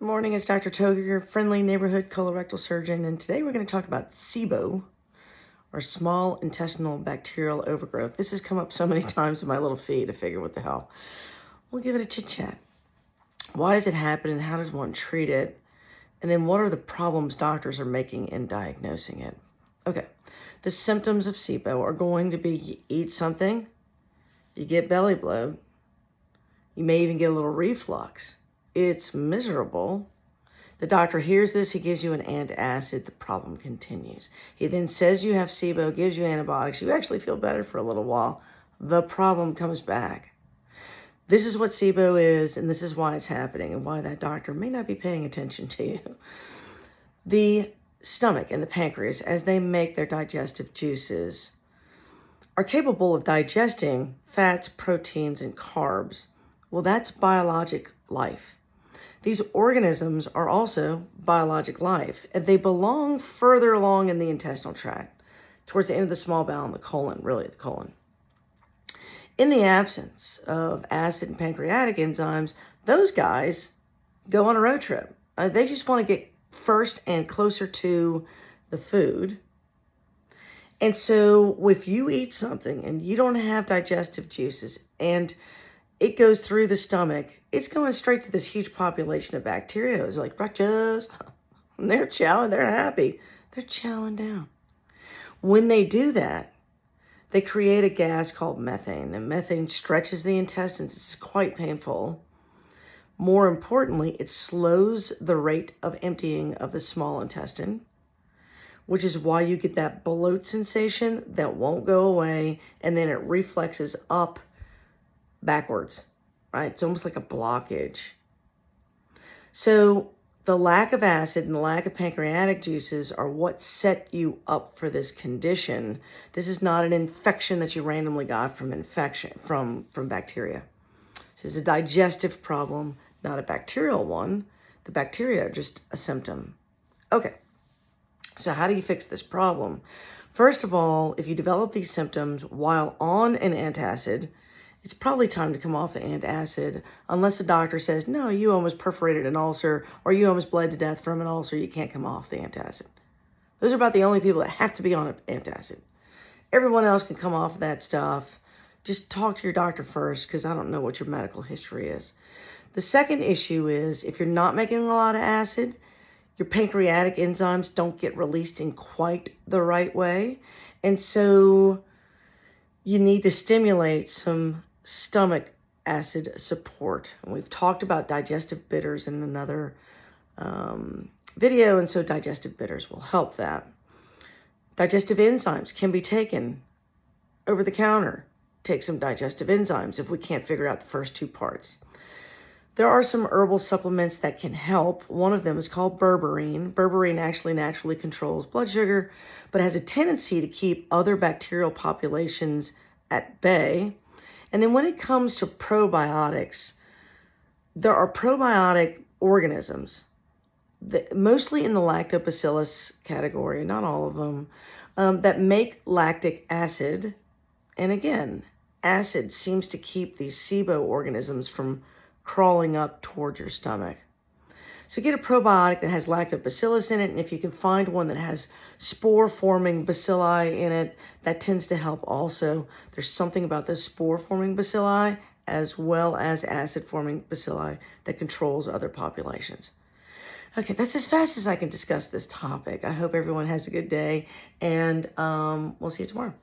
Good morning, it's Dr. Toger, your friendly neighborhood colorectal surgeon, and today we're going to talk about SIBO, or small intestinal bacterial overgrowth. This has come up so many times in my little feed, I figure what the hell. We'll give it a chit-chat. Why does it happen and how does one treat it? And then what are the problems doctors are making in diagnosing it? Okay, the symptoms of SIBO are going to be you eat something, you get belly bloat, you may even get a little reflux. It's miserable. The doctor hears this, he gives you an antacid, the problem continues. He then says you have SIBO, gives you antibiotics, you actually feel better for a little while. The problem comes back. This is what SIBO is, and this is why it's happening, and why that doctor may not be paying attention to you. The stomach and the pancreas, as they make their digestive juices, are capable of digesting fats, proteins, and carbs. Well, that's biologic life. These organisms are also biologic life, and they belong further along in the intestinal tract, towards the end of the small bowel and the colon, really the colon. In the absence of acid and pancreatic enzymes, those guys go on a road trip. They just want to get first and closer to the food. And so if you eat something and you don't have digestive juices and it goes through the stomach, it's going straight to this huge population of bacteria. It's like, breakfast. And they're chowing, they're happy. They're chowing down. When they do that, they create a gas called methane. And methane stretches the intestines. It's quite painful. More importantly, it slows the rate of emptying of the small intestine, which is why you get that bloat sensation that won't go away, and then it reflexes up backwards, right? It's almost like a blockage. So the lack of acid and the lack of pancreatic juices are what set you up for this condition. This is not an infection that you randomly got from bacteria. This is a digestive problem, not a bacterial one. The bacteria are just a symptom. Okay, so how do you fix this problem? First of all, if you develop these symptoms while on an antacid, it's probably time to come off the antacid, unless the doctor says, no, you almost perforated an ulcer, or you almost bled to death from an ulcer, you can't come off the antacid. Those are about the only people that have to be on an antacid. Everyone else can come off that stuff. Just talk to your doctor first, because I don't know what your medical history is. The second issue is, if you're not making a lot of acid, your pancreatic enzymes don't get released in quite the right way. And so you need to stimulate some stomach acid support. And we've talked about digestive bitters in another video, and so digestive bitters will help that. Digestive enzymes can be taken over the counter. Take some digestive enzymes if we can't figure out the first two parts. There are some herbal supplements that can help. One of them is called berberine. Berberine actually naturally controls blood sugar, but has a tendency to keep other bacterial populations at bay. And then when it comes to probiotics, there are probiotic organisms, mostly in the lactobacillus category, not all of them, that make lactic acid. And again, acid seems to keep these SIBO organisms from crawling up towards your stomach. So get a probiotic that has lactobacillus in it, and if you can find one that has spore-forming bacilli in it, that tends to help also. There's something about those spore-forming bacilli as well as acid-forming bacilli that controls other populations. Okay, that's as fast as I can discuss this topic. I hope everyone has a good day, and we'll see you tomorrow.